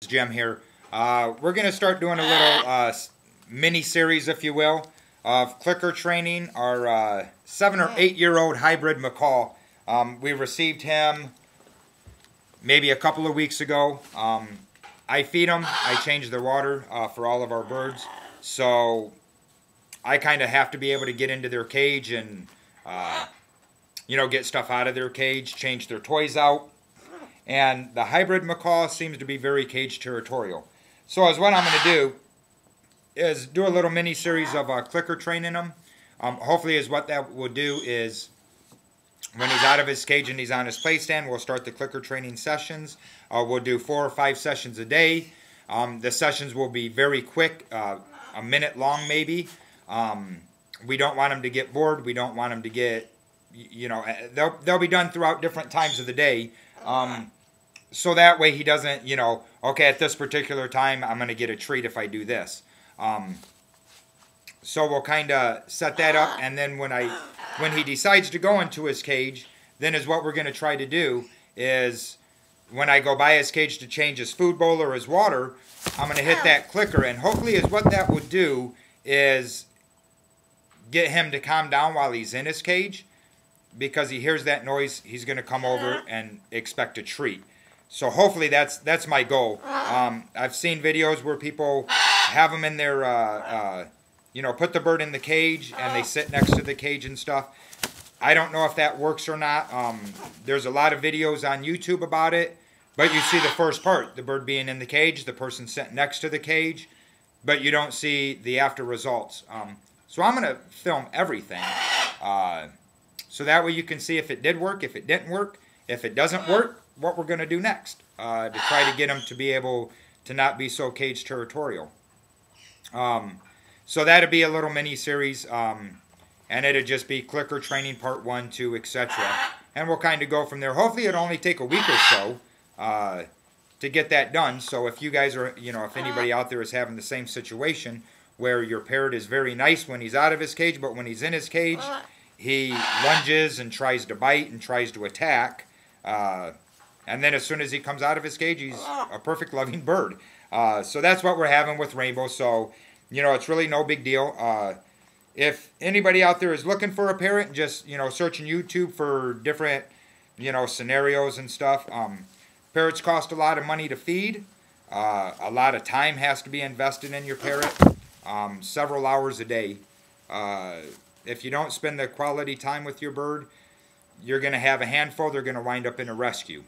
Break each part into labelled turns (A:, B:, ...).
A: Jim here. We're going to start doing a little mini series, if you will, of clicker training our 7 or 8 year old hybrid macaw. We received him maybe a couple of weeks ago. I feed them. I change their water for all of our birds. So I kind of have to be able to get into their cage and, get stuff out of their cage, change their toys out. And the hybrid macaw seems to be very cage territorial. So as what I'm going to do is do a little mini series of clicker training him. Hopefully is what that will do is when he's out of his cage and he's on his play stand, we'll start the clicker training sessions. We'll do 4 or 5 sessions a day. The sessions will be very quick, a minute long maybe. We don't want him to get bored. We don't want him to get, they'll be done throughout different times of the day. So that way he doesn't, okay, at this particular time I'm going to get a treat if I do this. So we'll kind of set that up, and then when he decides to go into his cage, then is what we're going to try to do is when I go by his cage to change his food bowl or his water, I'm going to hit that clicker, and hopefully is what that would do is get him to calm down while he's in his cage, because he hears that noise, he's going to come over and expect a treat. So hopefully that's my goal. I've seen videos where people have them in their, put the bird in the cage and they sit next to the cage and stuff. I don't know if that works or not. There's a lot of videos on YouTube about it, but you see the first part, the bird being in the cage, the person sitting next to the cage, but you don't see the after results. So I'm going to film everything. So that way you can see if it did work, if it didn't work, if it doesn't work, what we're going to do next to try to get him to be able to not be so cage territorial. So that'll be a little mini series, and it'll just be clicker training part 1, 2, etc. And we'll kind of go from there. Hopefully it'll only take a week or so to get that done. So if you guys are, if anybody out there is having the same situation where your parrot is very nice when he's out of his cage, but when he's in his cage, he lunges and tries to bite and tries to attack. And then as soon as he comes out of his cage, he's a perfect loving bird. So that's what we're having with Rainbow. So, it's really no big deal. If anybody out there is looking for a parrot and just, searching YouTube for different, scenarios and stuff, parrots cost a lot of money to feed. A lot of time has to be invested in your parrot, several hours a day. If you don't spend the quality time with your bird, you're going to have a handful. They're going to wind up in a rescue.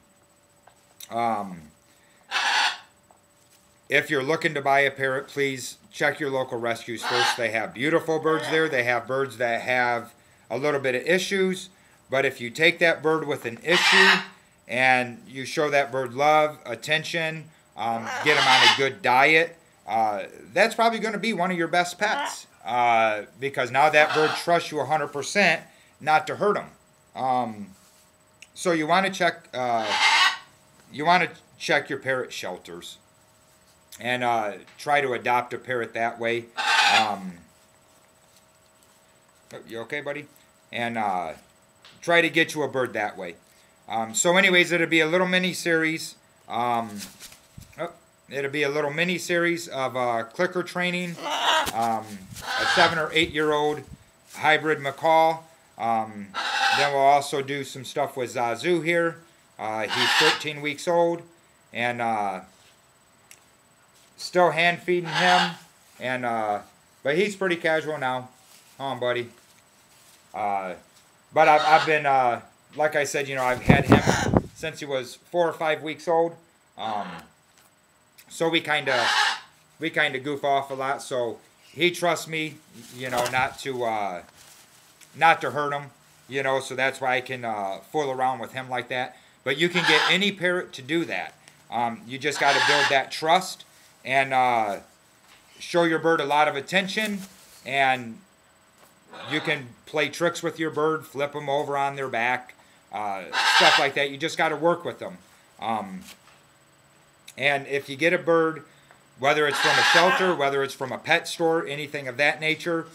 A: If you're looking to buy a parrot, please check your local rescues first. They have beautiful birds there. They have birds that have a little bit of issues. But if you take that bird with an issue and you show that bird love, attention, get them on a good diet, that's probably going to be one of your best pets. Because now that bird trusts you 100% not to hurt them. So you want to check your parrot shelters and try to adopt a parrot that way. You okay, buddy? And try to get you a bird that way. So anyways, it'll be a little mini series. It'll be a little mini series of clicker training. A 7 or 8 year old hybrid macaw. Then we'll also do some stuff with Zazu here. He's 13 weeks old, and still hand feeding him, and but he's pretty casual now. Come on, buddy. But I've been, like I said, I've had him since he was 4 or 5 weeks old. So we kind of goof off a lot. So he trusts me, not to hurt him, so that's why I can fool around with him like that. But you can get any parrot to do that. You just got to build that trust and show your bird a lot of attention, and you can play tricks with your bird, flip them over on their back, stuff like that. You just got to work with them. And if you get a bird, whether it's from a shelter, whether it's from a pet store, anything of that nature,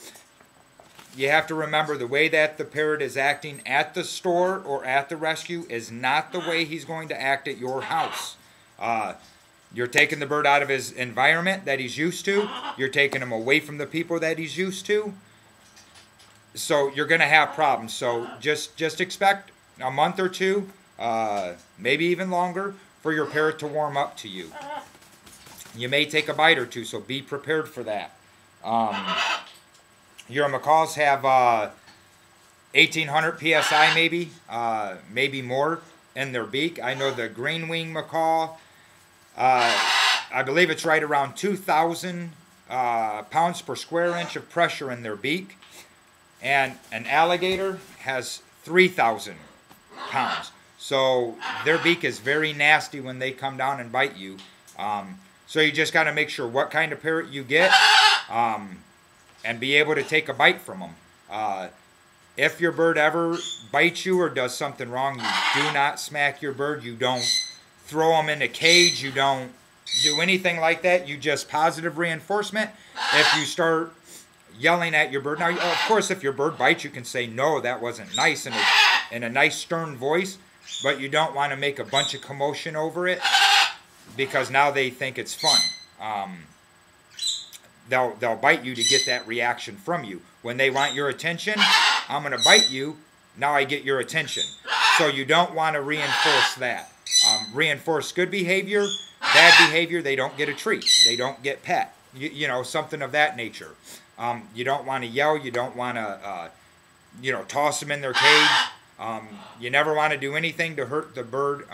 A: you have to remember the way that the parrot is acting at the store or at the rescue is not the way he's going to act at your house. You're taking the bird out of his environment that he's used to. You're taking him away from the people that he's used to. So you're going to have problems. So just expect a month or two, maybe even longer, for your parrot to warm up to you. You may take a bite or two, so be prepared for that. Your macaws have 1,800 psi, maybe more in their beak. I know the green wing macaw, I believe it's right around 2,000 pounds per square inch of pressure in their beak. And an alligator has 3,000 pounds. So their beak is very nasty when they come down and bite you. So you just got to make sure what kind of parrot you get and be able to take a bite from them. If your bird ever bites you or does something wrong, you do not smack your bird. You don't throw them in a cage. You don't do anything like that. You just positive reinforcement. If you start yelling at your bird. Now, of course, if your bird bites, you can say, no, that wasn't nice, in a nice, stern voice. But you don't want to make a bunch of commotion over it, because now they think it's fun. They'll bite you to get that reaction from you. When they want your attention, I'm going to bite you. Now I get your attention. So you don't want to reinforce that. Reinforce good behavior. Bad behavior, they don't get a treat. They don't get pet. You know, something of that nature. You don't want to yell. You don't want to, toss them in their cage. You never want to do anything to hurt the bird.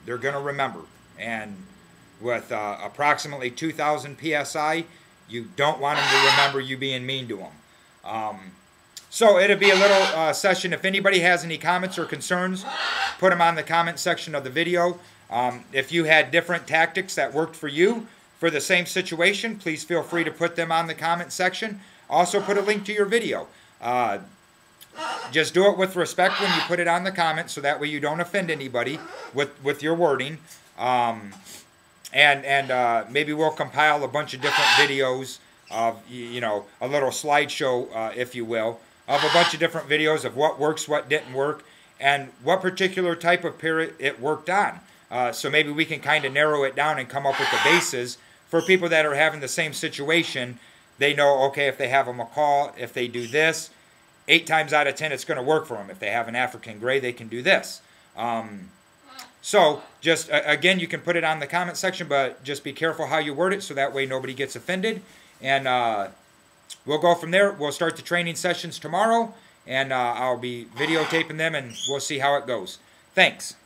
A: They're going to remember. And with approximately 2,000 psi, you don't want them to remember you being mean to them. So it'll be a little session. If anybody has any comments or concerns, put them on the comment section of the video. If you had different tactics that worked for you for the same situation, please feel free to put them on the comment section. Also put a link to your video. Just do it with respect when you put it on the comment, so that way you don't offend anybody with your wording. And maybe we'll compile a bunch of different videos of, a little slideshow, if you will, of a bunch of different videos of what works, what didn't work, and what particular type of parrot it worked on. So maybe we can kind of narrow it down and come up with the bases for people that are having the same situation. They know, okay, if they have a macaw, if they do this, 8 times out of 10 it's going to work for them. If they have an African gray, they can do this. So just, again, you can put it on the comment section, but just be careful how you word it so that way nobody gets offended. And we'll go from there. We'll start the training sessions tomorrow, and I'll be videotaping them, and we'll see how it goes. Thanks.